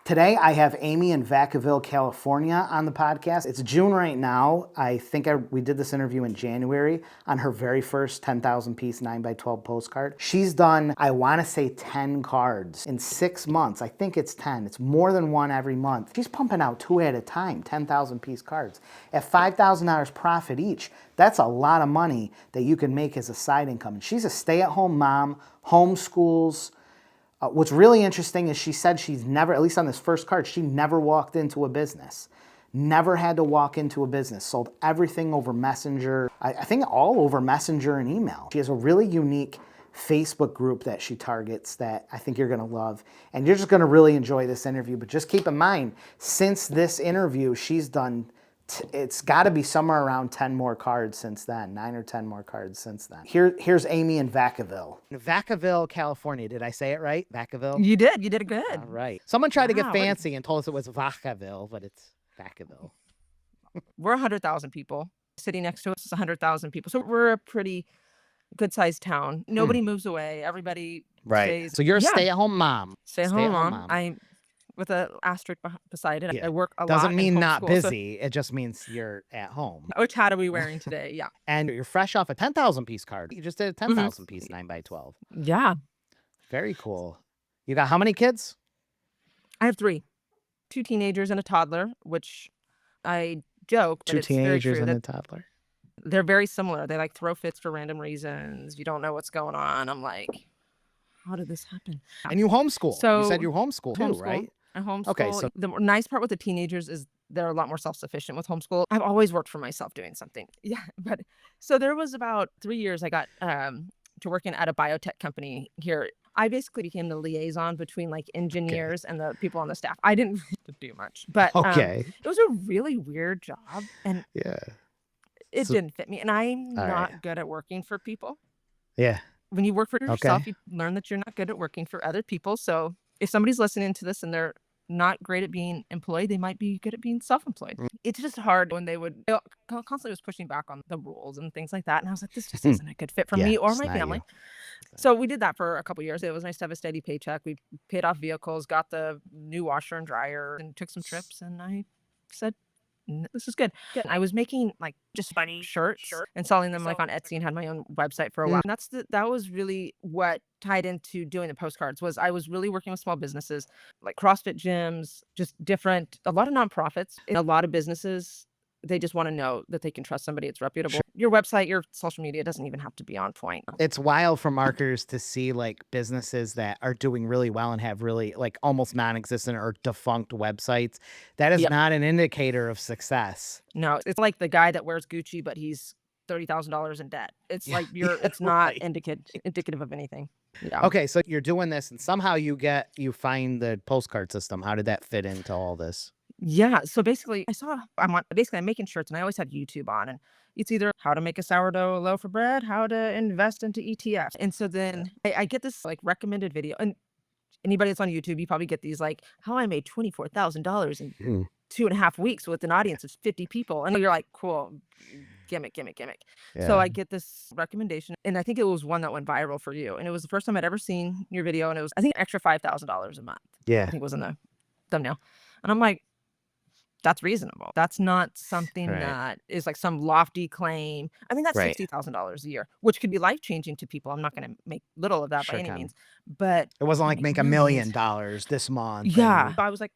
Today, I have Amie in Vacaville, California on the podcast. It's June right now. I think we did this interview in January on her very first 10,000 piece 9x12 postcard. She's done, I want to say 10 cards in 6 months. I think it's 10. It's more than one every month. She's pumping out 2 at a time, 10,000 piece cards. At $5,000 profit each, that's a lot of money that you can make as a side income. And she's a stay-at-home mom, homeschools. What's really interesting is she said she's never, at least on this first card, she never walked into a business. Never had to walk into a business. Sold everything over Messenger. I think all over Messenger and email. She has a really unique Facebook group that she targets that I think you're going to love. And you're just going to really enjoy this interview. But just keep in mind, since this interview, she's done it's got to be somewhere around 10 more cards since then, 9 or 10 more cards since then. Here's Amie in Vacaville. Vacaville, California. Did I say it right? Vacaville? You did it good. All right. Someone tried to get fancy and told us it was Vacaville, but it's Vacaville. We're 100,000 people. City next to us is 100,000 people. So we're a pretty good-sized town. Nobody moves away. Everybody stays. So you're a stay-at-home mom. Stay-at-home mom. I'm with an asterisk beside it. Yeah. I work a lot. Doesn't mean not busy. So, it just means you're at home. which hat are we wearing today? Yeah. And you're fresh off a 10,000 piece card. You just did a 10,000 piece 9x12. Yeah. Very cool. You got how many kids? I have 3. 2 teenagers and a toddler, which I joke, but 2 it's very teenagers true and a that toddler. they're very similar. They like throw fits for random reasons. You don't know what's going on. I'm like, how did this happen? And you homeschool. So you said you homeschool too, right? I homeschool. Okay, so the nice part with the teenagers is they're a lot more self-sufficient with homeschool. I've always worked for myself doing something. Yeah, but so there was about 3 years I got to working at a biotech company here. I basically became the liaison between like engineers and the people on the staff. I didn't really do much, but it was a really weird job, and it didn't fit me. And I'm not good at working for people. Yeah. When you work for yourself, you learn that you're not good at working for other people. So if somebody's listening to this and they're not great at being employed, they might be good at being self-employed. It's just hard when they constantly was pushing back on the rules and things like that. And I was like, this just isn't a good fit for me or my family. So we did that for a couple of years. It was nice to have a steady paycheck. We paid off vehicles, got the new washer and dryer, and took some trips. And I said, this is good. I was making like just funny shirts and selling them like on Etsy, and had my own website for a while. And that was really what tied into doing the postcards. Was I was really working with small businesses like CrossFit gyms, just different, a lot of nonprofits, and a lot of businesses. They just want to know that they can trust somebody. It's reputable. Sure. Your website, your social media doesn't even have to be on point. It's wild for marketers to see like businesses that are doing really well and have really like almost non-existent or defunct websites. That is not an indicator of success. No, it's like the guy that wears Gucci, but he's $30,000 in debt. It's like it's not indicative of anything. Yeah. Okay, so you're doing this, and somehow you find the postcard system. How did that fit into all this? Yeah. So basically I'm making shirts, and I always had YouTube on, and it's either how to make a sourdough loaf of bread, how to invest into ETFs. And so then I get this like recommended video, and anybody that's on YouTube, you probably get these like how I made $24,000 in 2.5 weeks with an audience of 50 people. And you're like, cool, gimmick. Yeah. So I get this recommendation, and I think it was one that went viral for you. And it was the first time I'd ever seen your video, and it was, I think, an extra $5,000 a month. Yeah. I think it was in the thumbnail. And I'm like, that's reasonable. That's not something that is like some lofty claim. I mean, that's $60,000 a year, which could be life-changing to people. I'm not going to make little of that by any means, but it wasn't like make $1 million this month. Yeah. So I was like,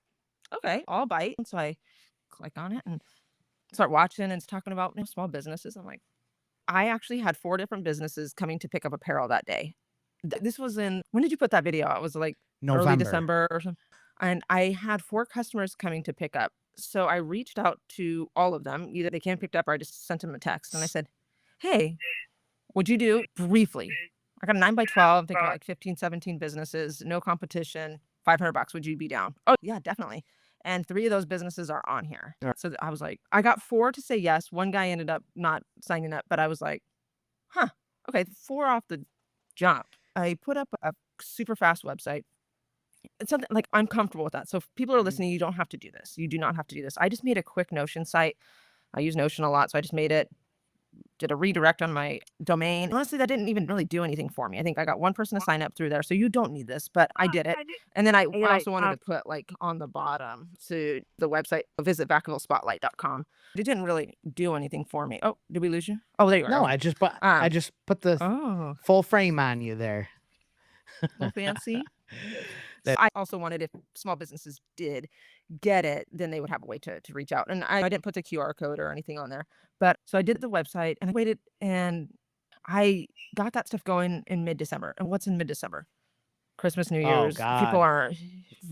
okay, I'll bite. And so I click on it and start watching, and it's talking about small businesses. I'm like, I actually had 4 different businesses coming to pick up apparel that day. This was when did you put that video out? It was like November. Early December or something. And I had 4 customers coming to pick up. So I reached out to all of them. Either they came picked up, or I just sent them a text. And I said, hey, would you do briefly? I got a 9x12, I'm thinking like 15, 17 businesses, no competition, $500. Would you be down? Oh yeah, definitely. And 3 of those businesses are on here. So I was like, I got 4 to say yes. 1 guy ended up not signing up, but I was like, okay, 4 off the jump. I put up a super fast website. It's something like I'm comfortable with that. So if people are listening, you don't have to do this. You do not have to do this. I just made a quick Notion site. I use Notion a lot, so I just made it did a redirect on my domain. Honestly, that didn't even really do anything for me. I think I got one person to sign up through there. So you don't need this, but I did it. And then I also wanted to put like on the bottom to the website, visit VacavilleSpotlight.com. It didn't really do anything for me. Oh, did we lose you? Oh, there you are. No, Okay. I just put the Oh, full frame on you there. well, fancy. That- I also wanted, if small businesses did get it, then they would have a way to reach out. And I didn't put the QR code or anything on there. But so I did the website and I waited and I got that stuff going in mid-December. And what's in mid-December? Christmas, New Oh Year's. People God. are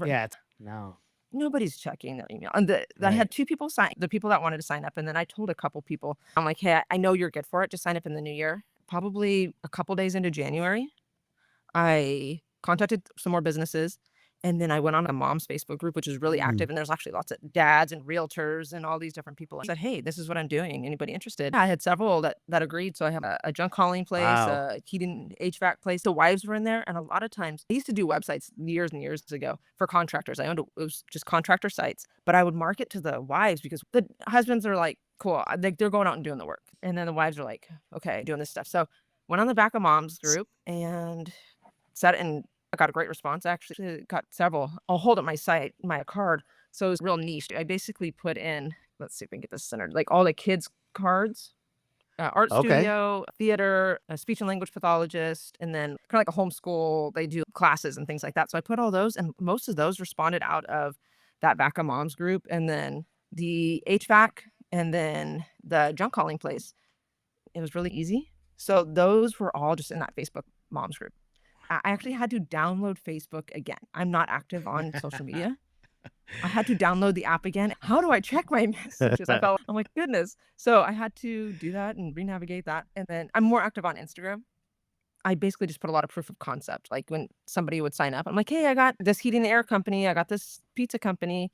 Yeah. No. nobody's checking their email. And I Right. had 2 people sign, the people that wanted to sign up. And then I told a couple people, I'm like, hey, I know you're good for it. Just sign up in the new year. Probably a couple days into January, I contacted some more businesses, and then I went on a mom's Facebook group, which is really active. And there's actually lots of dads and realtors and all these different people. I said, hey, this is what I'm doing. Anybody interested? I had several that agreed. So I have a junk hauling place, Wow. a heating HVAC place. The wives were in there. And a lot of times I used to do websites years and years ago for contractors. It was just contractor sites, but I would market to the wives because the husbands are like, cool. They're going out and doing the work. And then the wives are like, okay, doing this stuff. So went on the Back of Moms group and said, and I got a great response. Actually, got several. I'll hold up my site, my card. So it was real niche. I basically put in, let's see if we can get this centered, like all the kids' cards, art Okay. studio, theater, a speech and language pathologist, and then kind of like a homeschool. They do classes and things like that. So I put all those, and most of those responded out of that Back of Moms group, and then the HVAC, and then the junk hauling place. It was really easy. So those were all just in that Facebook Moms group. I actually had to download Facebook again. I'm not active on social media. I had to download the app again. How do I check my messages? I'm like, goodness. So I had to do that and re-navigate that. And then I'm more active on Instagram. I basically just put a lot of proof of concept. Like when somebody would sign up, I'm like, hey, I got this heating and air company. I got this pizza company.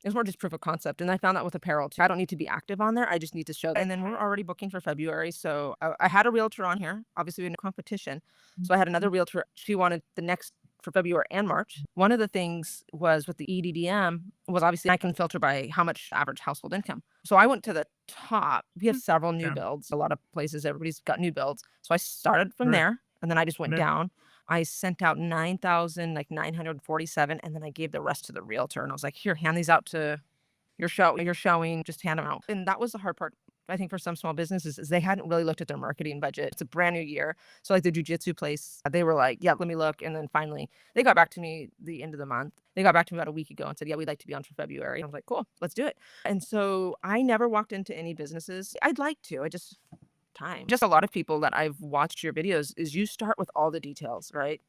It's more just proof of concept. And I found that with apparel too. I don't need to be active on there. I just need to show. And then we're already booking for February. So I had a realtor on here, obviously in a competition. So I had another realtor. She wanted the next for February and March. One of the things was with the EDDM was obviously I can filter by how much average household income. So I went to the top. We have several new builds. A lot of places, everybody's got new builds. So I started from there and then I just went down. I sent out 9,947, and then I gave the rest to the realtor. And I was like, here, hand these out to your showing, just hand them out. And that was the hard part, I think, for some small businesses is they hadn't really looked at their marketing budget. It's a brand new year. So like the jujitsu place, they were like, yeah, let me look. And then finally they got back to me the end of the month. They got back to me about a week ago and said, yeah, we'd like to be on for February. And I was like, cool, let's do it. And so I never walked into any businesses. I'd like to, time. Just a lot of people that I've watched your videos is you start with all the details, right?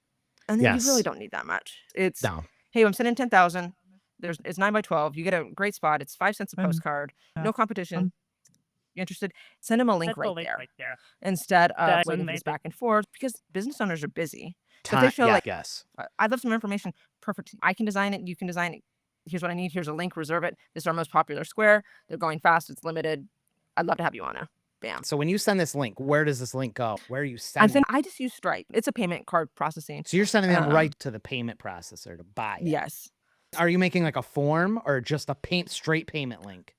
And then you really don't need that much. It's, No. hey, I'm sending 10,000. It's 9 by 12. You get a great spot. It's 5 cents a postcard. No competition. You interested? Send them a link right there instead of waiting for this back and forth because business owners are busy. So if they show like, yes. I'd love some information. Perfect. I can design it. You can design it. Here's what I need. Here's a link. Reserve it. This is our most popular square. They're going fast. It's limited. I'd love to have you on now. Bam. So when you send this link, where does this link go? Where are you sending? I just use Stripe. It's a payment card processing. So you're sending them right to the payment processor to buy it. Yes. Are you making like a form or just a straight payment link?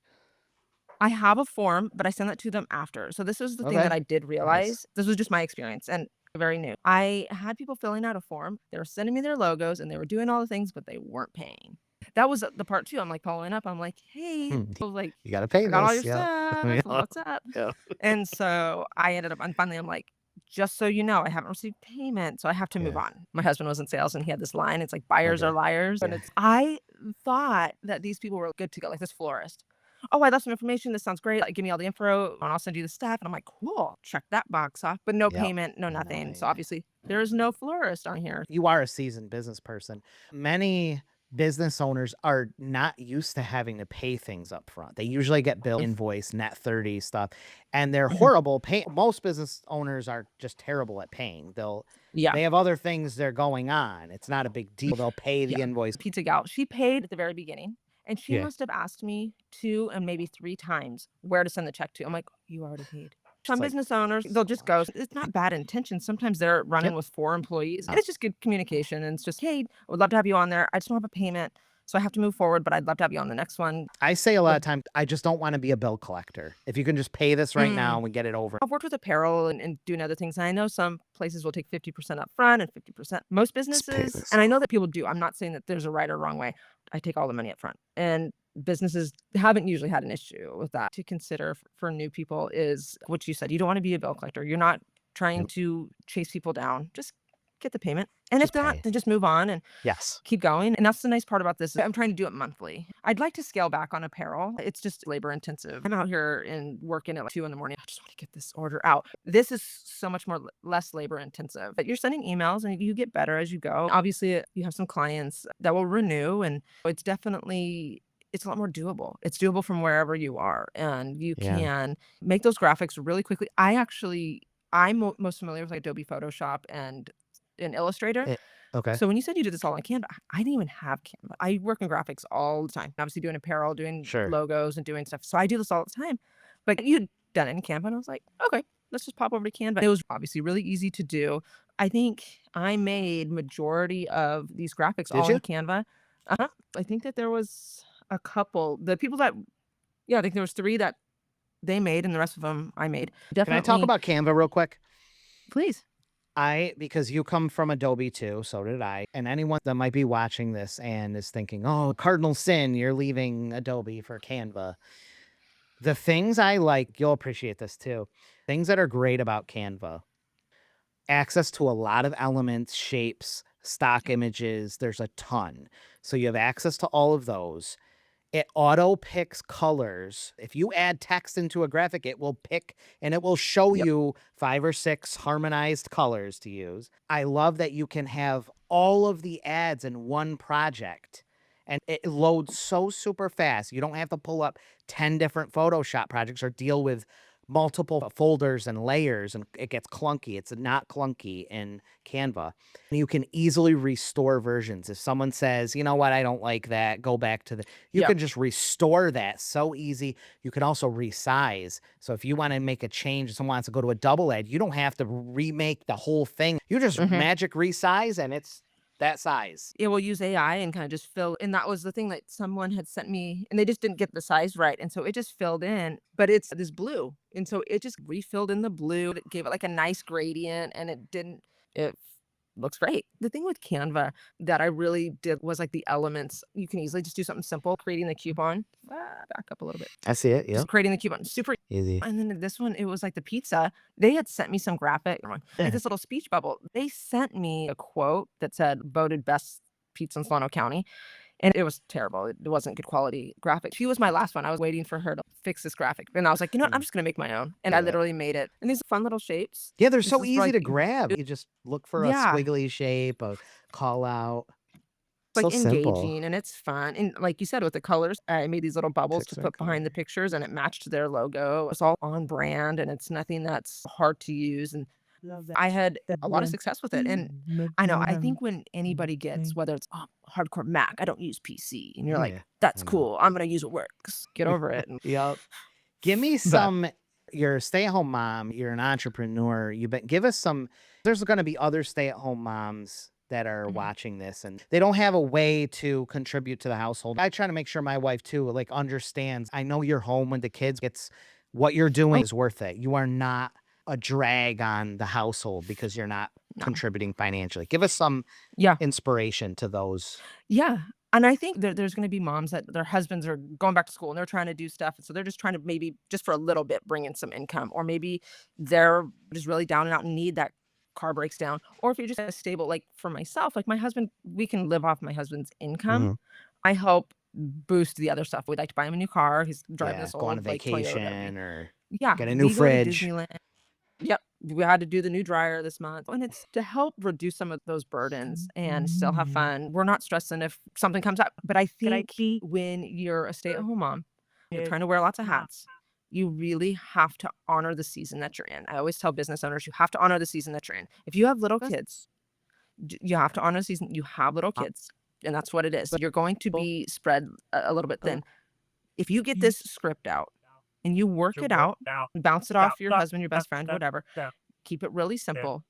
I have a form, but I send that to them after. So this is the thing that I did realize. Nice. This was just my experience and very new. I had people filling out a form. They were sending me their logos and they were doing all the things, but they weren't paying. That was the part too. I'm like following up. I'm like, hey, like, you got to pay I got all this. your stuff. What's up? Yeah. And so I ended up, and finally I'm like, just so you know, I haven't received payment, so I have to move on. My husband was in sales and he had this line. It's like buyers are liars. And I thought that these people were good to go, like this florist. Oh, I left some information. This sounds great. Like, give me all the info and I'll send you the stuff. And I'm like, cool, check that box off. But no payment, no nothing. So obviously there is no florist on here. You are a seasoned business person. Many business owners are not used to having to pay things up front. They usually get billed invoice, net 30 stuff, and they're horrible. Most business owners are just terrible at paying. They have other things they're going on. It's not a big deal. They'll pay the invoice. Pizza gal, she paid at the very beginning. And she must have asked me 2 and maybe 3 times where to send the check to. I'm like, you already paid. Some business owners, they'll just go. It's not bad intention. Sometimes they're running with 4 employees. And it's just good communication. And it's just, hey, I would love to have you on there. I just don't have a payment. So I have to move forward, but I'd love to have you on the next one. I say a lot of times, I just don't want to be a bill collector. If you can just pay this right now Mm. and we get it over. I've worked with apparel and doing other things. And I know some places will take 50% up front and 50%. Most Just pay businesses, this. and I know that people do. I'm not saying that there's a right or wrong way. I take all the money up front. And businesses haven't usually had an issue with that. To consider for new people is what you said. You don't want to be a bill collector. You're not trying Yep. to chase people down. Just get the payment. And if Just not, pay. then just move on and Yes. keep going. And that's the nice part about this. I'm trying to do it monthly. I'd like to scale back on apparel. It's just labor intensive. I'm out here and working at like 2 in the morning. I just want to get this order out. This is so much more less labor intensive. But you're sending emails and you get better as you go. Obviously, you have some clients that will renew, and it's a lot more doable. It's doable from wherever you are, and you Yeah. can make those graphics really quickly. I'm most familiar with like Adobe Photoshop and Illustrator. Okay. So when you said you did this all on Canva, I didn't even have Canva. I work in graphics all the time. Obviously doing apparel, doing Sure. logos and doing stuff. So I do this all the time. But you'd done it in Canva and I was like, okay, let's just pop over to Canva. It was obviously really easy to do. I think I made majority of these graphics Did all you? in Canva. I think that there was a couple. The people that, yeah, I think there was 3 that they made and the rest of them I made. Can I talk Definitely, about Canva real quick? please. Because you come from Adobe too, so did I. And anyone that might be watching this and is thinking, oh, cardinal sin, you're leaving Adobe for Canva. The things I like, you'll appreciate this too. Things that are great about Canva: access to a lot of elements, shapes, stock images. There's a ton. So you have access to all of those. It auto picks colors. If you add text into a graphic, it will pick and it will show Yep. you 5 or 6 harmonized colors to use. I love that you can have all of the ads in one project and it loads so super fast. You don't have to pull up 10 different Photoshop projects or deal with multiple folders and layers, and it gets clunky. It's not clunky in Canva. You can easily restore versions. If someone says, you know what, I don't like that, go back to you Yep. can just restore that so easy. You can also resize. So if you want to make a change, someone wants to go to a double edge, you don't have to remake the whole thing. You just Mhm. magic resize and it's that size. It will use AI and kinda just fill, and that was the thing that someone had sent me, and they just didn't get the size right, and so it just filled in, but it's this blue, and so it just refilled in the blue, it gave it, like, a nice gradient, and it looks great. The thing with Canva that I really did was, like, the elements. You can easily just do something simple, creating the coupon. Back up a little bit. I see it. Just Yep. creating the coupon, super. Easy. And then this one, it was like the pizza. They had sent me some graphic, like this little speech bubble. They sent me a quote that said voted best pizza in Solano County. And it was terrible. It wasn't good quality graphic. She was my last one. I was waiting for her to fix this graphic. And I was like, you know what? I'm just gonna make my own. And I Do it. literally made it. And these fun little shapes. Yeah, they're This so is for easy like to grab. You just look for a yeah. squiggly shape, a call out. So Like simple. engaging and it's fun. And like you said, with the colors, I made these little bubbles to Pixar put behind the color. pictures and it matched their logo. It's all on brand and it's nothing that's hard to use. And I had a lot of success with it. And I know, I think when anybody gets, whether it's hardcore Mac, I don't use PC, and you're like, Yeah, that's I know. cool. I'm going to use what works. Get over it. Yep. Give me But some. You're a stay-at-home mom. You're an entrepreneur. Give us some. There's going to be other stay-at-home moms that are mhm. watching this, and they don't have a way to contribute to the household. I try to make sure my wife too, like, understands. I know you're home with the kids. It's what you're doing Oh, is worth it. You are not a drag on the household because you're not no. contributing financially. Give us some Yeah. inspiration to those. Yeah. And I think there's going to be moms that their husbands are going back to school and they're trying to do stuff. And so they're just trying to maybe just for a little bit bring in some income, or maybe they're just really down and out and need that car breaks down. Or if you're just stable, like for myself, like my husband, we can live off my husband's income. Mhm. I help boost the other stuff. We'd like to buy him a new car. He's driving Yeah, this go on a old like Toyota. vacation or Yeah, get a new we go to fridge. Disneyland. Yep. We had to do the new dryer this month, and it's to help reduce some of those burdens and still have fun. We're not stressing if something comes up. But I think when you're a stay-at-home mom, you're trying to wear lots of hats. You really have to honor the season that you're in. I always tell business owners, you have to honor the season that you're in. If you have little kids, you have to honor the season. You have little kids, and that's what it is. You're going to be spread a little bit thin. If you get this script out and you work it out, bounce it off your husband, your best friend, whatever, keep it really simple.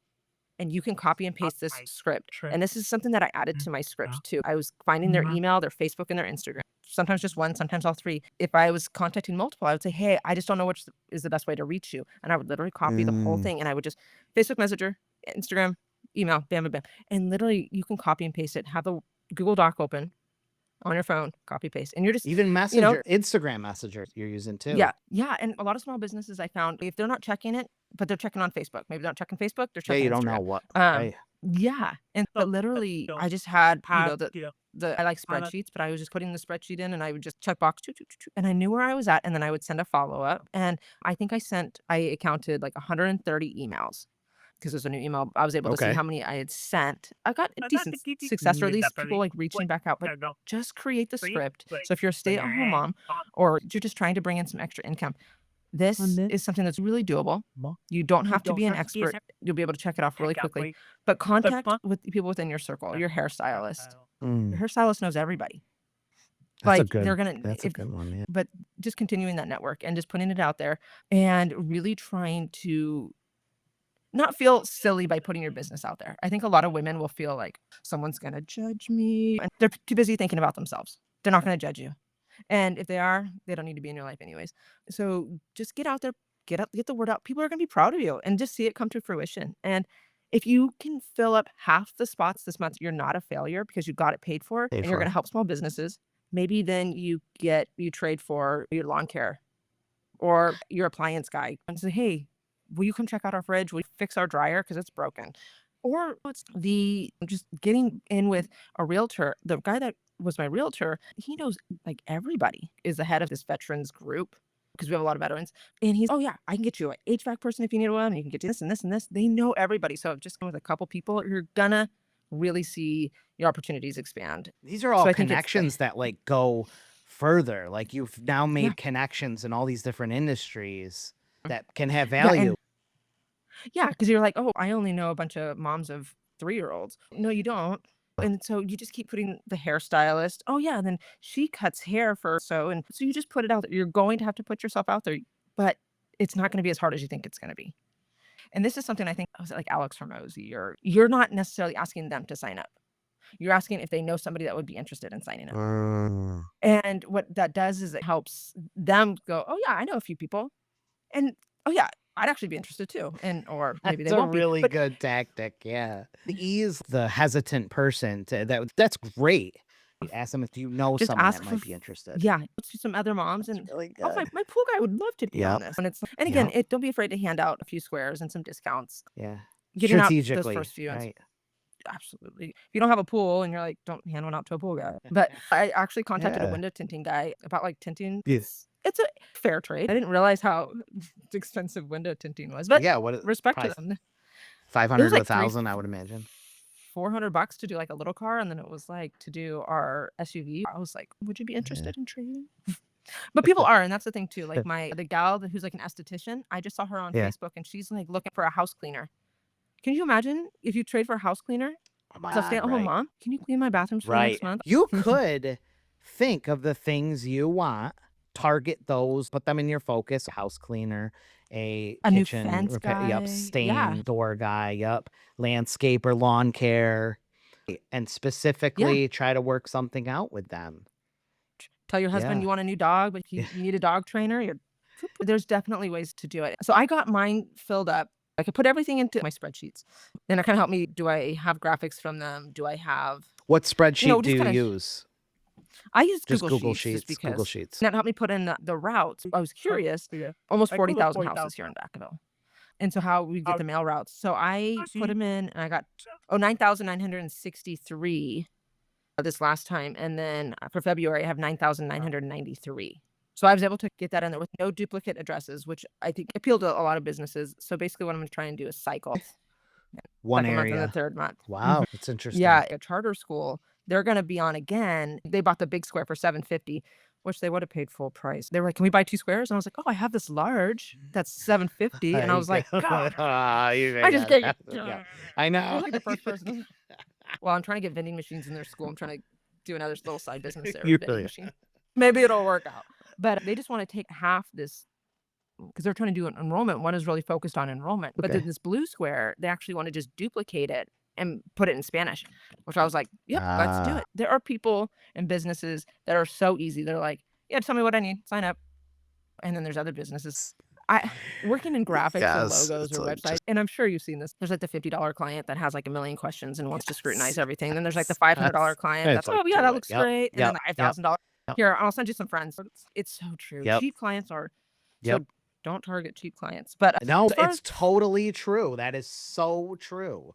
and you can copy and paste this script. And this is something that I added to my script too. I was finding their email, their Facebook, and their Instagram. Sometimes just one, sometimes all three. If I was contacting multiple, I would say, hey, I just don't know which is the best way to reach you. And I would literally copy the whole thing. And I would just Facebook Messenger, Instagram, email, bam, bam, bam. And literally you can copy and paste it, have the Google Doc open on your phone, copy paste. And you're just, even Messenger, Instagram Messenger you're using too. Yeah. And a lot of small businesses I found, if they're not checking it, but they're checking on Facebook. Maybe they're not checking Facebook, they're checking you don't know Instagram. what. Right. Yeah. And but literally I just had, I like spreadsheets, but I was just putting the spreadsheet in and I would just check box and I knew where I was at. And then I would send a follow-up. And I think I counted like 130 emails because there's a new email. I was able to see how many I had sent. I got a decent success, or at least people like reaching back out, but just create the script. So if you're a stay-at-home mom or you're just trying to bring in some extra income, this is something that's really doable. You don't have to be an expert. You'll be able to check it off really quickly. But contact with people within your circle, your hairstylist. Your hairstylist knows everybody. That's Like a good, they're gonna, that's a good one, yeah. But just continuing that network and just putting it out there and really trying to not feel silly by putting your business out there. I think a lot of women will feel like someone's gonna judge me, and they're too busy thinking about themselves. They're not gonna judge you. And if they are, they don't need to be in your life anyways. So just get out there, get the word out. People are gonna be proud of you and just see it come to fruition. And if you can fill up half the spots this month, you're not a failure because you got it paid for and you're gonna help small businesses. Maybe then you trade for your lawn care or your appliance guy and say, hey, will you come check out our fridge? Will you fix our dryer because it's broken? Or it's just getting in with a realtor. The guy that was my realtor, he knows like everybody is the head of this veterans group because we have a lot of veterans. And he's, oh yeah, I can get you an HVAC person if you need one. And you can get this and this and this. They know everybody. So just with a couple people, you're gonna really see your opportunities expand. These are all connections that like go further. Like you've now made connections in all these different industries that can have value. Yeah, because you're like, oh, I only know a bunch of moms of 3-year-olds. No, you don't. And so you just keep putting the hairstylist. Oh yeah, and then she cuts hair and so you just put it out there. You're going to have to put yourself out there, but it's not going to be as hard as you think it's going to be. And this is something I think was like Alex Hormozy, or you're not necessarily asking them to sign up. You're asking if they know somebody that would be interested in signing up. And what that does is it helps them go, oh yeah, I know a few people. And oh yeah, I'd actually be interested too. And or maybe they won't be. That's a really good tactic, yeah. The ease the hesitant person that's great. Ask them if you know just someone that might be interested. Yeah, some other moms and really oh, my pool guy would love to be on this. And again, don't be afraid to hand out a few squares and some discounts. Yeah, getting out strategically, those first few ones. right? Absolutely. If you don't have a pool and you're like, don't hand one out to a pool guy. But I actually contacted a window tinting guy about like tinting. Yes. It's a fair trade. I didn't realize how expensive window tinting was, but respect to them. 500 to 1,000, I would imagine. $400 to do like a little car, and then it was like to do our SUV. I was like, would you be interested in trading? But people are, and that's the thing too. Like the gal who's like an esthetician, I just saw her on Facebook, and she's like looking for a house cleaner. Can you imagine if you trade for a house cleaner? As a stay-at-home mom, can you clean my bathrooms for next month? You could think of the things you want, target those, put them in your focus. House cleaner, a kitchen new fence guy, stain door guy, landscaper, lawn care, and specifically try to work something out with them. Tell your husband you want a new dog, but you need a dog trainer. There's definitely ways to do it. So I got mine filled up. I could put everything into my spreadsheets. Then it kind of helped me. Do I have graphics from them? Do I have... What spreadsheet do you use? I use Google Sheets because Google Sheets. that helped me put in the routes. I was curious. Almost 40,000 houses here in Vacaville. And so how we get the mail routes. So I put them in and I got 9,963 this last time. And then for February, I have 9,993. So I was able to get that in there with no duplicate addresses, which I think appealed to a lot of businesses. So basically what I'm going to try and do is cycle one area month and the third month. Wow, that's interesting. Yeah, a charter school, they're going to be on again. They bought the big square for $750, which they would have paid full price. They were like, can we buy 2 squares? And I was like, oh, I have this large that's $750. And I was like, God, I just get I know. I was like the first person. Well, I'm trying to get vending machines in their school. I'm trying to do another little side business there. Vending machine. Maybe it'll work out. But they just want to take half this because they're trying to do an enrollment. One is really focused on enrollment, but then Okay. this blue square, they actually want to just duplicate it and put it in Spanish, which I was like, yep, let's do Ah, it. There are people and businesses that are so easy. They're like, yeah, tell me what I need, sign up. And then there's other businesses. I working in graphics or yes. logos It's or like websites, just and I'm sure you've seen this. There's like the $50 client that has like a million questions and wants to scrutinize everything. Then there's like the $500 client it's that's, like oh yeah, do that it. looks Yep. great. And then Yep. the Yep. $5,000, Yep. here, I'll send you some friends. It's so true. Yep. Cheap clients are Yep. so don't target cheap clients. But No, as far it's as totally true. That is so true.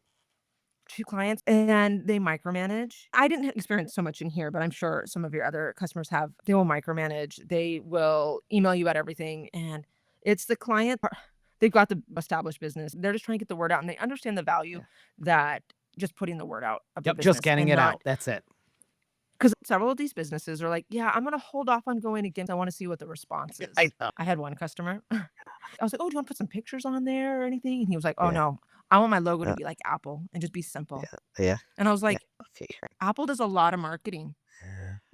cheap clients and they micromanage. I didn't experience so much in here, but I'm sure some of your other customers have. They will micromanage. They will email you about everything. And it's the client, they've got the established business. They're just trying to get the word out and they understand the value Yeah. that just putting the word out of the Yep, business. just getting and it not, out. That's it. because several of these businesses are like, yeah, I'm going to hold off on going again. I want to see what the response is. I know. I had one customer. I was like, oh, do you want to put some pictures on there or anything? And he was like, oh, Yeah. no, I want my logo to Uh, be like Apple and just be simple. yeah. And I was Yeah. like, Okay. Apple does a lot of marketing.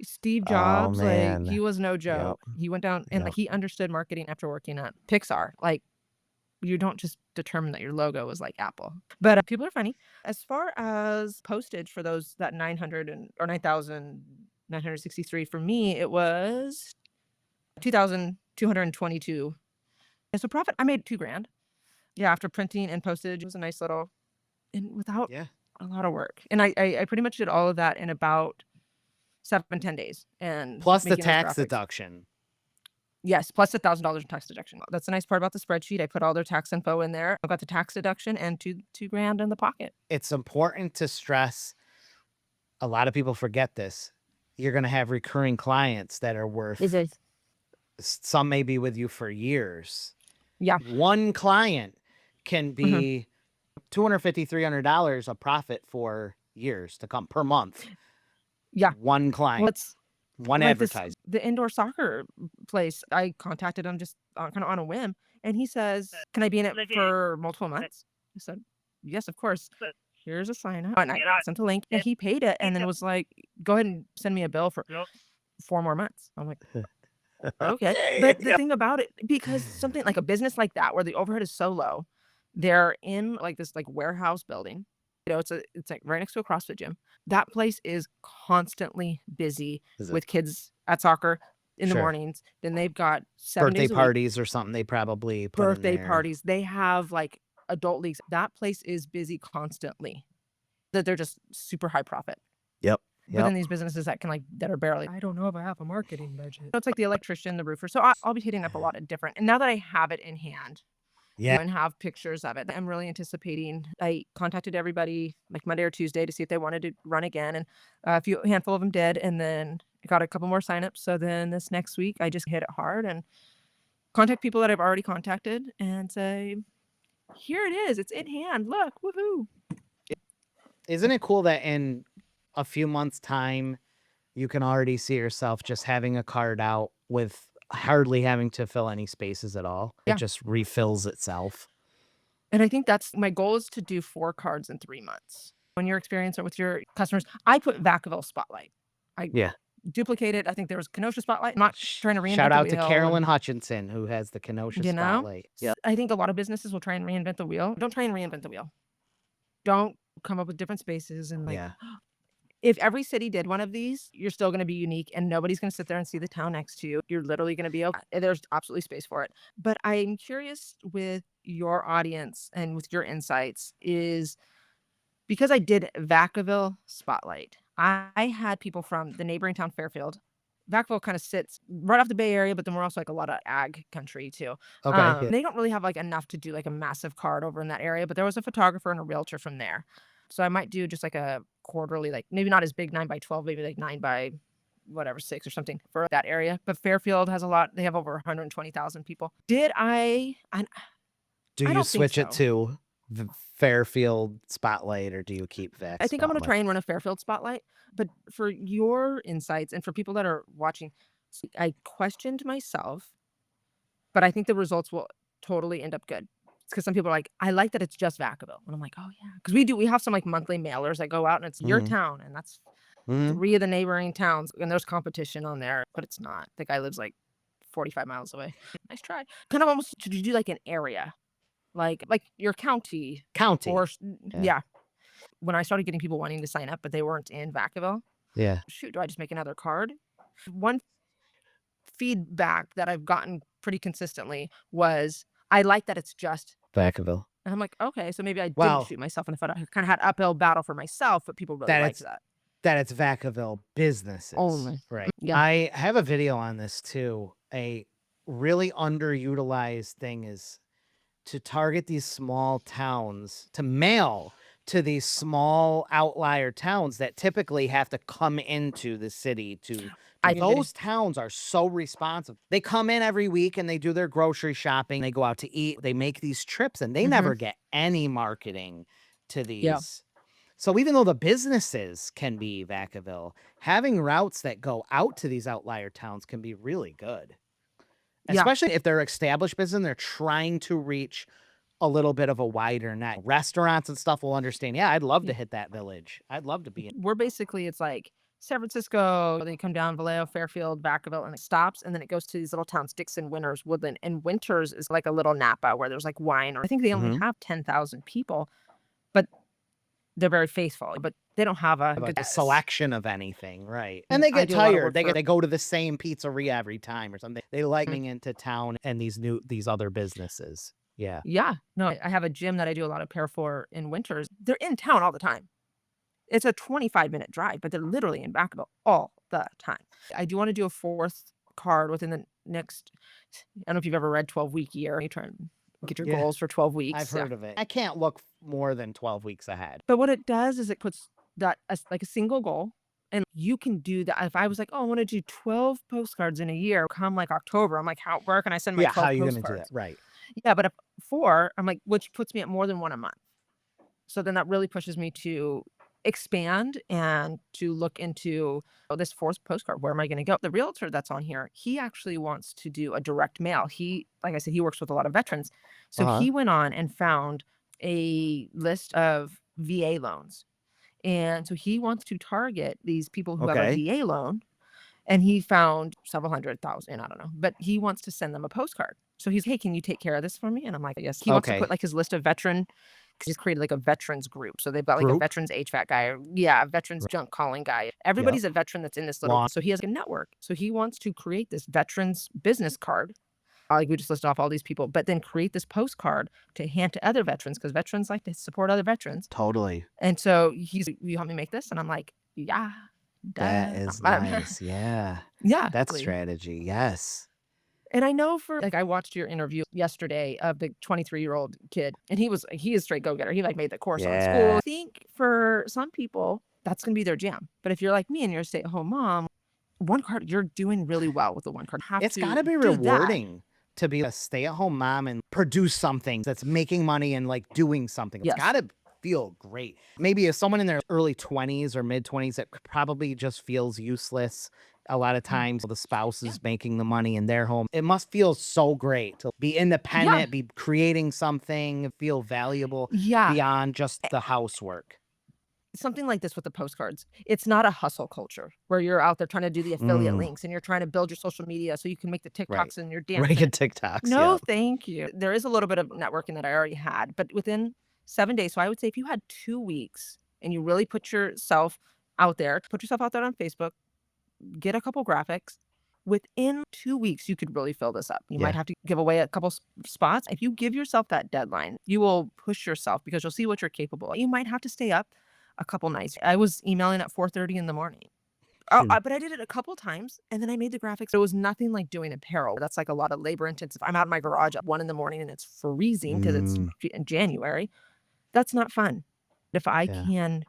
Steve Oh Jobs, like, he man. was no Yep. joke. He went down and Yep. like he understood marketing after working at Pixar. Like, you don't just determine that your logo was like Apple. But people are funny. As far as postage for those that 900 or 9,963 for me, it was 2,222. And so profit, I made $2,000. Yeah, after printing and postage, it was a nice little, and without Yeah. a lot of work. And I pretty much did all of that in about 7-10 days. And Plus the making those tax graphics. deduction. Yes, plus $1,000 in tax deduction. That's the nice part about the spreadsheet. I put all their tax info in there. I got the tax deduction and $2,000 in the pocket. It's important to stress, a lot of people forget this. You're going to have recurring clients that are worth, some may be with you for years. Yeah. One client can be $250, $300 of profit for years to come per month. Yeah. One client. Well, it's one like advertisement. the indoor soccer place. I contacted him just kind of on a whim, and he says, "Can I be in it for multiple months?" I said, "Yes, of course. Here's a sign up." And I sent a link, and he paid it, and then was like, "Go ahead and send me a bill for 4 more months." I'm like, okay. But the thing about it, because something like a business like that, where the overhead is so low, they're in like this like warehouse building. You know, it's like right next to a CrossFit gym. That place is constantly busy Is with it kids at soccer in the Sure. mornings. Then they've got 7 birthday days a week, parties or something they probably put in birthday there. parties. They have like adult leagues. That place is busy constantly. That they're just super high profit. Yep. But then these businesses that can that are barely, I don't know if I have a marketing budget. So it's like the electrician, the roofer. So I'll be hitting up a lot of different. And now that I have it in hand, Yeah. and have pictures of it, I'm really anticipating. I contacted everybody like Monday or Tuesday to see if they wanted to run again, and a handful of them did, and then I got a couple more signups. So then this next week, I just hit it hard and contact people that I've already contacted and say, "Here it is. It's in hand. Look, woohoo!" Isn't it cool that in a few months' time, you can already see yourself just having a card out with hardly having to fill any spaces at all? Yeah. It just refills itself. And I think that's my goal, is to do 4 cards in 3 months. When you're experiencing it with your customers, I put Vacaville Spotlight. I duplicated. I think there was Kenosha Spotlight. I'm not trying to reinvent Shout out the to wheel. Carolyn Hutchinson, who has the Kenosha You know? Spotlight. Yeah. I think a lot of businesses will try and reinvent the wheel. Don't try and reinvent the wheel. Don't come up with different spaces and Yeah. if every city did one of these, you're still going to be unique and nobody's going to sit there and see the town next to you. You're literally going to be okay. There's absolutely space for it. But I'm curious with your audience and with your insights, is because I did Vacaville Spotlight, I had people from the neighboring town, Fairfield. Vacaville kind of sits right off the Bay Area, but then we're also like a lot of ag country too. Okay. They don't really have like enough to do like a massive card over in that area, but there was a photographer and a realtor from there. So I might do just like a quarterly, like maybe not as big 9x12, maybe like 9x6 or something for that area. But Fairfield has a lot. They have over 120,000 people. Did I? Do I you don't think switch it to the Fairfield Spotlight, or do you keep Vac I think I'm going to Spotlight? try and run a Fairfield Spotlight. But for your insights and for people that are watching, I questioned myself, but I think the results will totally end up good. It's because some people are like, I like that it's just Vacaville. And I'm like, oh yeah. Because we have some like monthly mailers that go out and it's your town. And that's 3 of the neighboring towns. And there's competition on there, but it's not. The guy lives like 45 miles away. Nice try. Kind of almost to do like an area, like your county or County. Yeah. yeah. When I started getting people wanting to sign up, but they weren't in Vacaville, Yeah. shoot, do I just make another card? One feedback that I've gotten pretty consistently was, I like that it's just, Vacaville. and I'm like, okay, so maybe I didn't Well, shoot myself in the foot. I kind of had uphill battle for myself, but people really that liked it's that. that it's Vacaville businesses. Only. Right. Yeah. I have a video on this too. A really underutilized thing is to target these small towns, to mail to these small outlier towns that typically have to come into the city to those towns are so responsive. They come in every week and they do their grocery shopping, they go out to eat, they make these trips, and they never get any marketing to these. So even though the businesses can be Vacaville, having routes that go out to these outlier towns can be really good. Especially if they're established business and they're trying to reach a little bit of a wider net. Restaurants and stuff will understand. Yeah, I'd love to hit that village. I'd love to be in. We're basically, it's like San Francisco, then you come down Vallejo, Fairfield, Vacaville, and it stops, and then it goes to these little towns, Dixon, Winters, Woodland. And Winters is like a little Napa where there's like wine, or I think they only have 10,000 people, but they're very faithful, but they don't have a good selection of anything, right? And they get tired. They go to the same pizzeria every time or something. They like coming into town and these other businesses. Yeah. Yeah. No, I have a gym that I do a lot of care for in Winters. They're in town all the time. It's a 25-minute drive, but they're literally in Vacaville all the time. I do want to do a 4th card within the next, I don't know if you've ever read 12-week year. You try and get your goals for 12 weeks. I've heard of it. I can't look more than 12 weeks ahead. But what it does is it puts that as like a single goal. And you can do that. If I was like, oh, I want to do 12 postcards in a year, come like October, I'm like, where can I send my 12 postcards? How are you going to do that? Right. Yeah, but if 4, I'm like, which puts me at more than 1 a month. So then that really pushes me to expand and to look into this 4th postcard. Where am I going to go? The realtor that's on here, he actually wants to do a direct mail. He, like I said, he works with a lot of veterans. So he went on and found a list of VA loans. And so he wants to target these people who have a VA loan. And he found several 100,000, I don't know, but he wants to send them a postcard. So he's, hey, can you take care of this for me? And I'm like, yes. He wants to put like his list of veteran, because he's created like a veterans group. So they've got like a veterans HVAC guy, or a veterans junk calling guy. Everybody's a veteran that's in this little, so he has a network. So he wants to create this veterans business card. Like we just listed off all these people, but then create this postcard to hand to other veterans, because veterans like to support other veterans. Totally. And so he's, you help me make this? And I'm like, yeah. That is nice. Yeah. Yeah. That's strategy. Yes. And I know for, like, I watched your interview yesterday of the 23-year-old kid, and he is straight go-getter. He like made the course on school. I think for some people, that's going to be their jam. But if you're like me and you're a stay-at-home mom, 1 card, you're doing really well with the 1 card. It's got to be rewarding to be a stay-at-home mom and produce something that's making money and like doing something. It's got to feel great. Maybe if someone in their early 20s or mid 20s that probably just feels useless. A lot of times the spouse is making the money in their home. It must feel so great to be independent, be creating something, feel valuable beyond just the housework. Something like this with the postcards. It's not a hustle culture where you're out there trying to do the affiliate links and you're trying to build your social media so you can make the TikToks and your dance. Making TikToks. No, thank you. There is a little bit of networking that I already had, but within 7 days. So I would say if you had 2 weeks and you really put yourself out there on Facebook, get a couple graphics, within 2 weeks, you could really fill this up. You might have to give away a couple spots. If you give yourself that deadline, you will push yourself because you'll see what you're capable of. You might have to stay up a couple nights. I was emailing at 4:30 in the morning. But I did it a couple times, and then I made the graphics. It was nothing like doing apparel. That's like a lot of labor intensive. I'm out in my garage at 1 in the morning, and it's freezing because it's in January. That's not fun. If I can,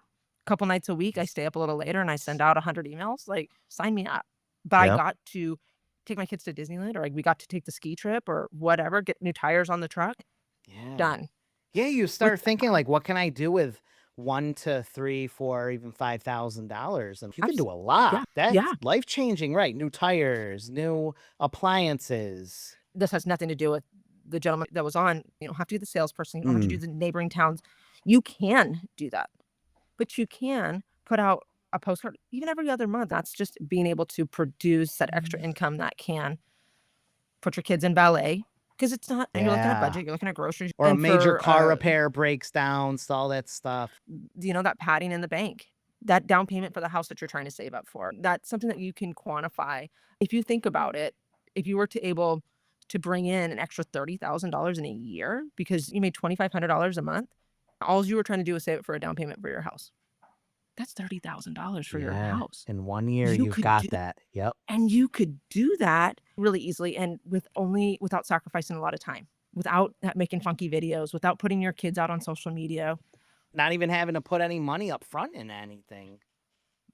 a couple nights a week, I stay up a little later and I send out 100 emails, like, sign me up. But I got to take my kids to Disneyland, or we got to take the ski trip or whatever, get new tires on the truck. Done. Yeah, you start thinking like, what can I do with $1 to $3, $4, even $5,000? And you can do a lot. That's life-changing, right? New tires, new appliances. This has nothing to do with the gentleman that was on. You don't have to be the salesperson. You don't have to do the neighboring towns. You can do that. But you can put out a postcard even every other month. That's just being able to produce that extra income that can put your kids in ballet because it's not, and you're looking at Yeah. budget, you're looking at groceries. Or a And major for, car repair breaks down, all that stuff. that padding in the bank, that down payment for the house that you're trying to save up for, that's something that you can quantify. If you think about it, if you were to able to bring in an extra $30,000 in a year because you made $2,500 a month, all you were trying to do is save it for a down payment for your house. That's $30,000 for your Yeah. house. In 1 year, You you've could got do that. Yep. And you could do that really easily and without sacrificing a lot of time, without making funky videos, without putting your kids out on social media. Not even having to put any money up front in anything.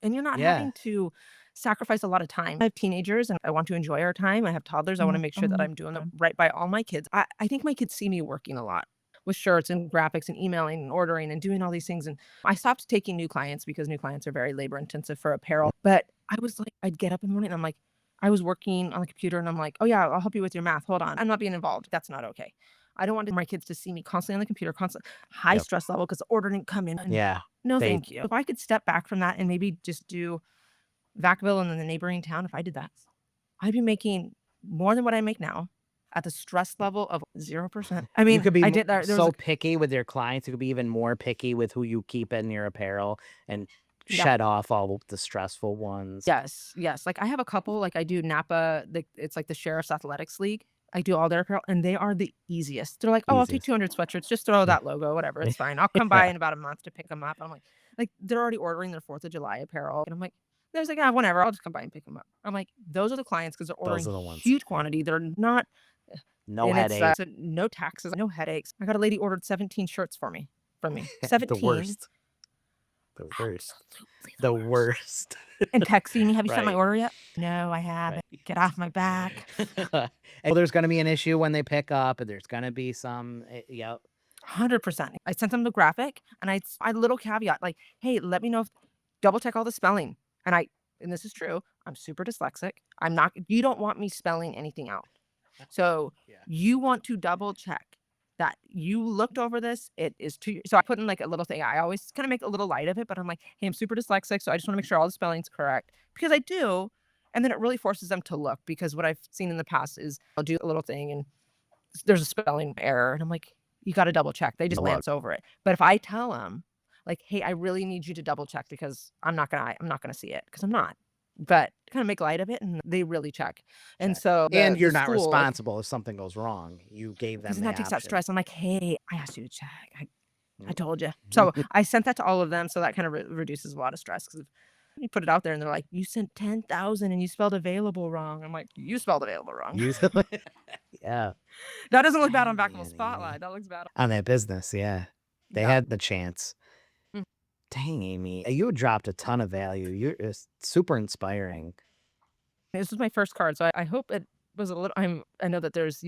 And you're not Yeah. having to sacrifice a lot of time. I have teenagers and I want to enjoy our time. I have toddlers. I want to make sure that I'm doing right by all my kids. I think my kids see me working a lot with shirts and graphics and emailing and ordering and doing all these things. And I stopped taking new clients because new clients are very labor intensive for apparel. But I was like, I'd get up in the morning and I'm like, I was working on the computer and I'm like, oh yeah, I'll help you with your math. Hold on. I'm not being involved. That's not okay. I don't want my kids to see me constantly on the computer, constant high stress level because the order didn't come in. And Yeah. no, thank you. If I could step back from that and maybe just do Vacaville and then the neighboring town, if I did that, I'd be making more than what I make now at the stress level of 0%. I mean, You could be I did that. so picky with your clients. You could be even more picky with who you keep in your apparel and shed off all the stressful ones. Yes. Like I have a couple, like I do Napa, it's like the Sheriff's Athletics League. I do all their apparel and they are the easiest. They're like, oh, I'll take 200 sweatshirts. Just throw that logo, whatever. It's fine. I'll come by in about a month to pick them up. I'm like they're already ordering their 4th of July apparel. And I'm like, there's like, whatever. I'll just come by and pick them up. I'm like, those are the clients because they're ordering huge quantity. They're not. No headaches. No taxes, no headaches. I got a lady ordered 17 shirts from me. 17. The worst. The worst. And texting me, have you sent my order yet? No, I haven't. Get off my back. And there's going to be an issue when they pick up, and there's going to be some, 100%. I sent them the graphic, and I had a little caveat, like, hey, let me know double check all the spelling. And this is true, I'm super dyslexic. You don't want me spelling anything out. So you want to double check that you looked over this. It is so I put in like a little thing. I always kind of make a little light of it, but I'm like, hey, I'm super dyslexic. So I just want to make sure all the spelling's correct because I do. And then it really forces them to look because what I've seen in the past is I'll do a little thing and there's a spelling error. And I'm like, you got to double check. They just glance over it. But if I tell them like, hey, I really need you to double check because I'm not going to see it because I'm not. But kind of make light of it and they really check. And so you're not responsible if something goes wrong. You gave them that takes that stress. I'm like, hey, I asked you to check. I told you. So I sent that to all of them. So that kind of reduces a lot of stress because you put it out there and they're like, you sent 10,000 and you spelled available wrong. I'm like, you spelled available wrong. Yeah. That doesn't look bad on Backable Spotlight. That looks bad on that business. Yeah. They had the chance. Dang, Amy, you dropped a ton of value. You're super inspiring. This was my first card, so I hope it was a little. I know that there's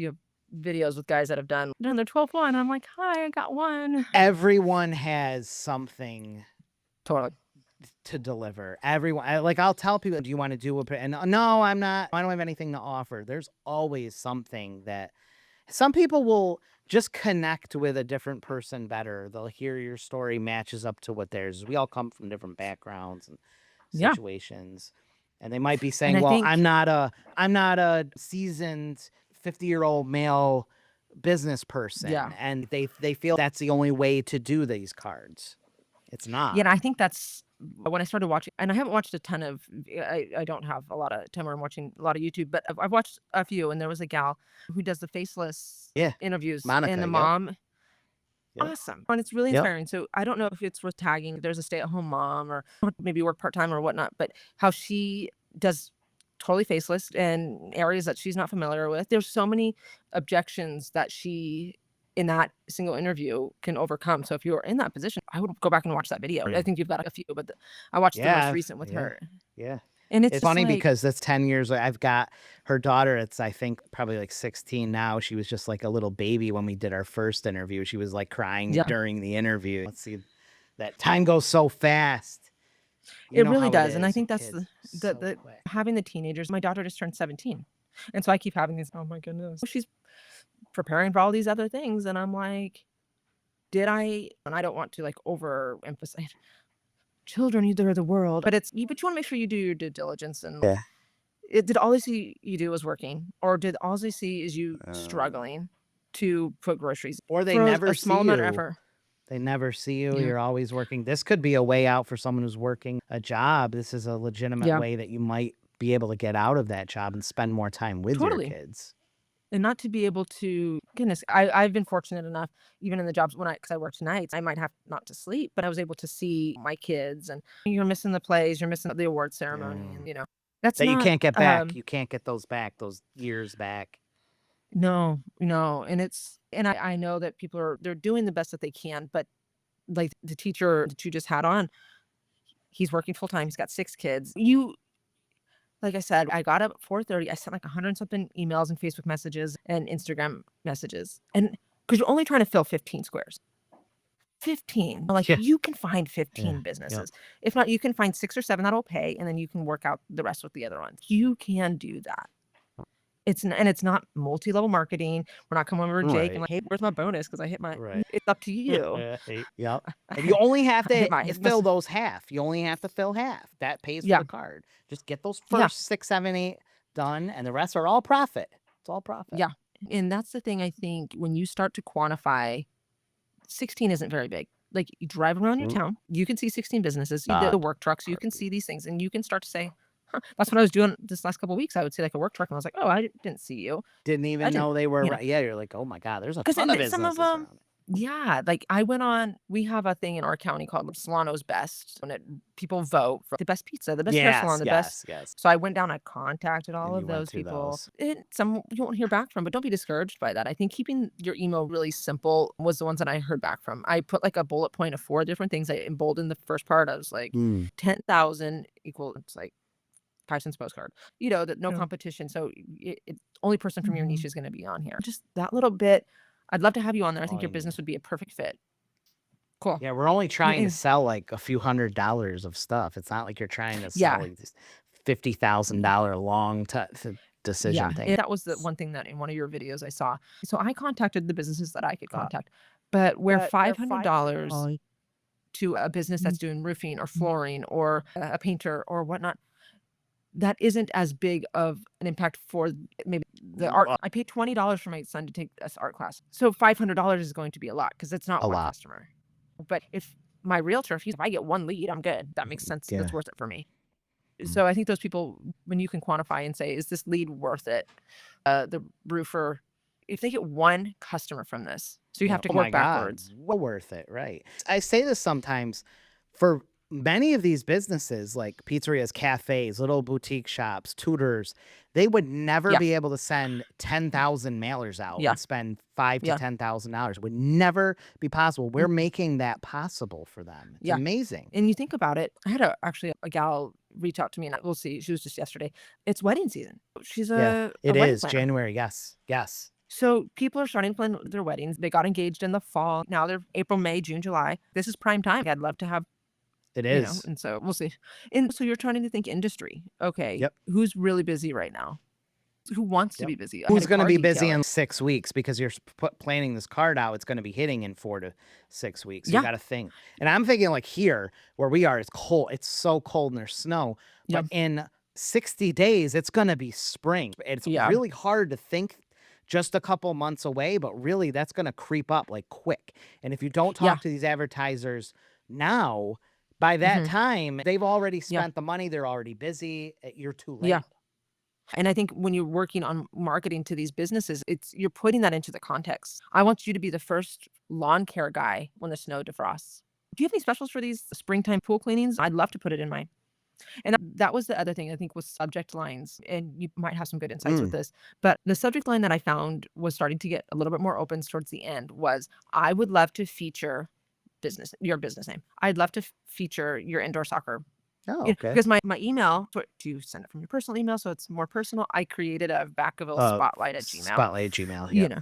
videos with guys that have done their 12th one. I'm like, hi, I got one. Everyone has something totally to deliver. Everyone, I'll tell people, do you want to do it? And no, I'm not. I don't have anything to offer. There's always something that some people will just connect with a different person better. They'll hear your story matches up to what theirs is. We all come from different backgrounds and situations. And they might be saying, well, I'm not a seasoned 50-year-old male business person. Yeah. And they feel that's the only way to do these cards. It's not. Yeah, and I think that's when I started watching, and I haven't watched a ton of, I don't have a lot of time where I'm watching a lot of YouTube, but I've watched a few, and there was a gal who does the faceless interviews. Monica, and the mom. Awesome. And it's really inspiring. So I don't know if it's worth tagging. There's a stay-at-home mom or maybe work part-time or whatnot, but how she does totally faceless in areas that she's not familiar with. There's so many objections that she in that single interview can overcome. So if you were in that position, I would go back and watch that video. I think you've got a few, but I watched the most recent with her. Yeah. And it's funny because that's 10 years. I've got her daughter. It's, I think, probably like 16 now. She was just like a little baby when we did our first interview. She was like crying during the interview. Let's see. That time goes so fast. It really does. And I think that's the having the teenagers. My daughter just turned 17. And so I keep having these, oh my goodness. She's preparing for all these other things. And I'm like, and I don't want to like overemphasize children, they're the world, but you want to make sure you do your due diligence and Did all they see you do was working, or did all they see is you Oh. struggling to put groceries Or they for never a small see amount of you. effort? They never see you. Yeah. You're always working. This could be a way out for someone who's working a job. This is a legitimate Yeah, way that you might be able to get out of that job and spend more time with your totally. kids. And not to be able to, goodness, I've been fortunate enough, even in the jobs because I worked nights, I might have not to sleep, but I was able to see my kids, and you're missing the plays, you're missing the award ceremony, Yeah. and that's That you not, can't get back. You can't get those back, those years back. no, no. And I know that they're doing the best that they can, but like the teacher that you just had on, he's working full time, he's got 6 kids. Like I said, I got up at 4:30. I sent like 100 and something emails and Facebook messages and Instagram messages. And because you're only trying to fill 15 squares. 15. Like Yeah. you can find Yeah. 15 Yep. businesses. If not, you can find 6 or 7 that'll pay, and then you can work out the rest with the other ones. You can do that. It's not multi-level marketing. We're not coming over to Jake and Right. like, hey, where's my bonus? Because I hit my, Right. it's up to you. Yep. And you only have I hit to my, it's fill those half. You only have to fill half. That pays for yeah, the card. Just get those yeah, first 6, 7, 8 done, and the rest are all profit. It's all profit. yeah. And that's the thing I think when you start to quantify 16 isn't very big. Like, you drive around your Mm. town, you can see 16 businesses, the God. work trucks, you can see these things, and you can start to say, "Huh." That's what I was doing this last couple of weeks. I would see, like, a work truck, and I was like, "Oh, I didn't see you." Didn't I even didn't know they were you know, yeah, you're like, "Oh my god, there's a 'cause ton of then some of businesses them, around it." yeah, like, I went on, we have a thing in our county called Solano's Best, and people vote for the best pizza, the best hair salon, Yes, the best, yes, yes. so I went down, I contacted all And of you went those through people, those. and some you won't hear back from, but don't be discouraged by that. I think keeping your email really simple was the ones that I heard back from. I put, like, a bullet point of 4 different things. I emboldened the first part. I was like, Mm. 10,000 equal, it's like 5 cents postcard. That no Yeah. competition, so only person from your Mhm. niche is gonna be on here. Just that little bit. I'd love to have you on there. I All think your you need. business would be a perfect fit. Cool. Yeah, we're only And trying to sell, like, a few $100 of stuff. It's not like you're trying to sell, yeah. like, this $50,000 long decision Yeah, thing. and that was the one thing that in one of your videos I saw. So I contacted the businesses that I could Uh, contact, but where We're $500 $500. to a business Mm. that's doing roofing or flooring or a painter or whatnot, that isn't as big of an impact for maybe the art. I paid $20 for my son to take this art class. So $500 is going to be a lot because it's not A one lot. customer. But if my realtor, if I get one lead, I'm good. That makes sense. Yeah. That's worth it for me. Mm. So I think those people, when you can quantify and say, is this lead worth it? The roofer, if they get one customer from this, so you Yeah. have to Oh my work god, backwards. well worth it, right. I say this sometimes for many of these businesses like pizzerias, cafes, little boutique shops, tutors, they would never Yeah, be able to send 10,000 mailers out yeah, and spend 5 to yeah, $10,000. Would never be possible. We're mm, making that possible for them. It's yeah. amazing. And you think about it, I had actually a gal reach out to me, and we'll see. She was just yesterday. It's wedding season. She's Yeah, a it wedding is planner. January. Yes. Yes. So people are starting to plan their weddings. They got engaged in the fall. Now they're April, May, June, July. This is prime time. I'd love to have, It is. and so we'll see. And so you're trying to think industry. Okay, Yep. who's really busy right now? Who wants to Yep. be busy? I had Who's a going to car be busy detailer. in 6 weeks because you're planning this card out? It's going to be hitting in 4 to 6 weeks. You Yeah, got to think. And I'm thinking like here where we are, it's cold. It's so cold and there's snow. yeah, But in 60 days, it's going to be spring. It's yeah, really hard to think just a couple months away, but really that's going to creep up like quick. And if you don't yeah, talk to these advertisers now, by that hmm, time, they've already yeah, spent the money. They're already busy. You're too yeah. late. And I think when you're working on marketing to these businesses, you're putting that into the context. I want you to be the first lawn care guy when the snow defrosts. Do you have any specials for these springtime pool cleanings? I'd love to put it in mine. And that was the other thing I think was subject lines, and you might have some good insights with Mm. this. But the subject line that I found was starting to get a little bit more open towards the end was, I would love to feature your business name. I'd love to feature your indoor soccer. Oh, okay. Because my email, do you send it from your personal email so it's more personal? I created a Vacaville spotlight at Gmail. Spotlight Gmail. You Yep. know,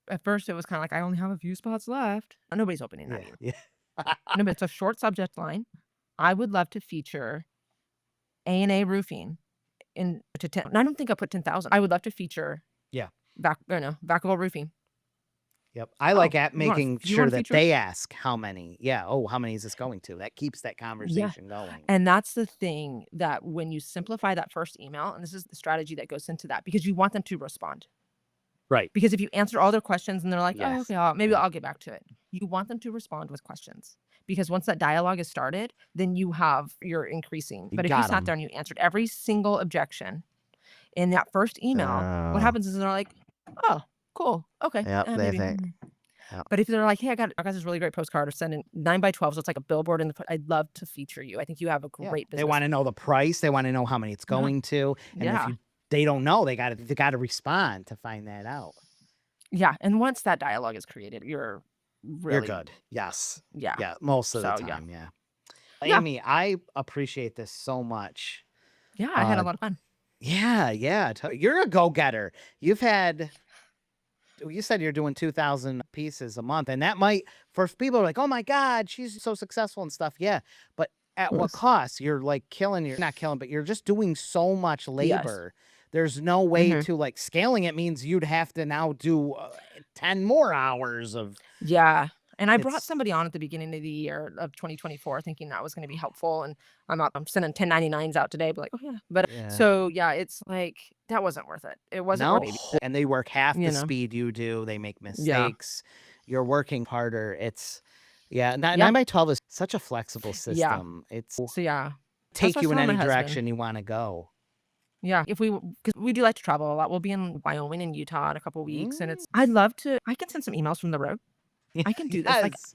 at first it was kind of like, I only have a few spots left. Nobody's opening that Yeah. email. Yeah. No, but it's a short subject line. I would love to feature A&A Roofing to 10. And I don't think I put 10,000. I would love to feature Yeah. Vacaville Roofing. Yep. I like Oh, at you want making to you sure want to that feature it? they ask how many. Yeah. Oh, how many is this going to? That keeps that Yeah. conversation going. And that's the thing that when you simplify that first email, and this is the strategy that goes into that, because you want them to respond. Right. Because if you answer all their questions and they're like, "Oh, Yes. okay, maybe Yeah. I'll get back to it." You want them to respond with questions. Because once that dialogue is started, then you're increasing. You But if you got sat them. there and you answered every single objection in that first email, what Oh, happens is they're like, "Oh, cool. Okay. yep, they Maybe." think, yep. But if they're like, "Hey, I got this really great postcard or send in 9 by 12, so it's like a billboard in the I'd love to feature you. I think you have a Yeah. great They business." want to know the price. They want to know how many it's Yeah. going to. And if Yeah. they don't know, they got to respond to find that out. Yeah. And once that dialogue is created, you're You're really good. Yes. yeah. Yeah. Most of the So, yeah. time. Yeah. Yeah. Amie, I appreciate this so much. Yeah, I had a Uh, lot of fun. yeah. Yeah. You're a go-getter. You said you're doing 2,000 pieces a month, and that might, for people are like, oh my God, she's so successful and stuff. Yeah. But at what Yes. cost? You're like not killing, but you're just doing so much Yes. labor. There's no way Mhm. to like scaling it means you'd have to now do 10 more hours of Yeah. And I brought it's somebody on at the beginning of the year of 2024 thinking that was gonna be helpful, and I'm sending 1099s out today, be like, "Oh, yeah." But yeah. so, yeah, it's like, that wasn't worth it. It wasn't No, worth it, and they work half you the know? speed you do. They make Yeah. mistakes. You're working harder. It's yeah, Yeah. 9 by 12 is such a flexible Yeah. system. It's So, yeah. That's take what I you was in telling my any husband. direction you want to go. Yeah. Because we do like to travel a lot. We'll be in Wyoming and Utah in a couple weeks, and I'd love to I can send some emails from the road. I can do this, like, Yes.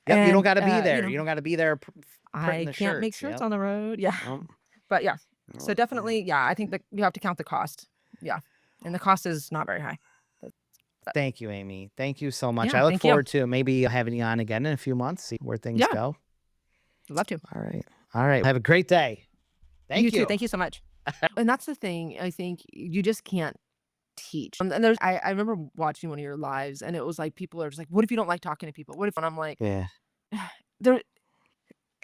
Yep, you don't and, got to be there. you know, You don't got to be there printing I the can't make shirts. shirts Yep. on the road. Yeah. Yep. But, yeah. So, Oh, definitely, yeah, I think that you have to count the cost. Yeah. And the cost is not very high. But thank you, Amie. Thank you so much. yeah, I look thank you. forward to maybe having you on again in a few months, see where things Yeah. go. I'd love to. All right. All right. Have a great day. Thank You too. you. Thank you so much. And that's the thing. I think you just can't teach. And I remember watching one of your lives, and it was like people are just like, "What if you don't like talking to people? What if?" And I'm like, Yeah. there.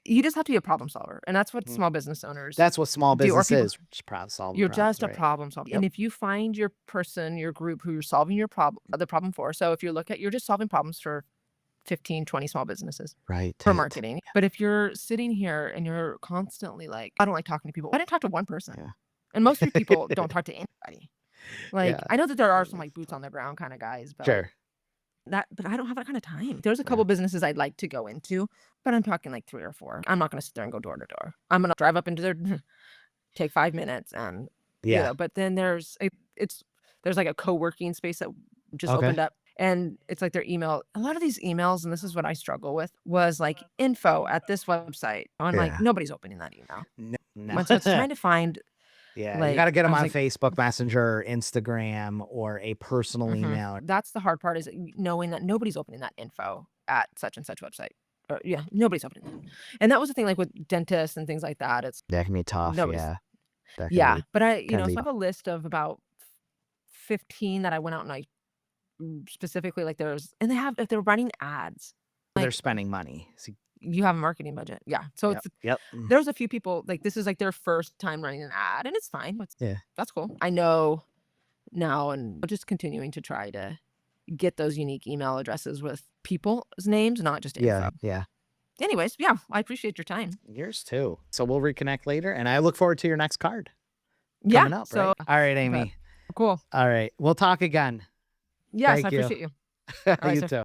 You just have to be a problem solver, and that's what Mm. small business owners That's what small do. Or business people, is. Just problem solving you're problems, just a right? problem solver. Yep. And if you find your person, your group who you're solving the problem for. So if you're just solving problems for 15, 20 small businesses Right. for marketing. But if you're sitting here and you're constantly like, I don't like talking to people. I didn't talk to one person. Yeah. And most of you people don't talk to anybody. Like, Yeah. I know that there are some like boots on the ground kind of guys, but Sure. but I don't have that kind of time. There's a Yeah. couple businesses I'd like to go into, but I'm talking like 3 or 4. I'm not gonna sit there and go door to door. I'm gonna drive up into their take 5 minutes and Yeah. but then there's like a co-working space that just Okay. opened up, and it's like their email. A lot of these emails, and this is what I struggle with, was like info at this website. I'm like, Yeah. nobody's opening that email. No. And so it's trying to find Yeah, you like got to get I them was on like, Facebook Messenger, or Instagram, or a personal email. that's the hard part, is knowing that nobody's opening that info at such and such website. Or, yeah, nobody's opening that. And that was the thing, like with dentists and things like that. It's That can be tough. nobody's. Yeah, that can Yeah, be but so can I be. have a list of about 15 that I went out and I specifically like and if they're running ads, They're like spending money. See, you have a marketing budget. Yeah. So yep. Yep. there's a few people like this is like their first time running an ad, and it's fine. Yeah. That's cool. I know now, and just continuing to try to get those unique email addresses with people's names, not just info. Yeah. Yeah. Anyways, yeah, I appreciate your time. Yours too. So we'll reconnect later, and I look forward to your next card Yeah. coming up. So Right. All right, but Amie. cool. All right. We'll talk again. Yes, I Thank you. appreciate you. All right, You sir. too.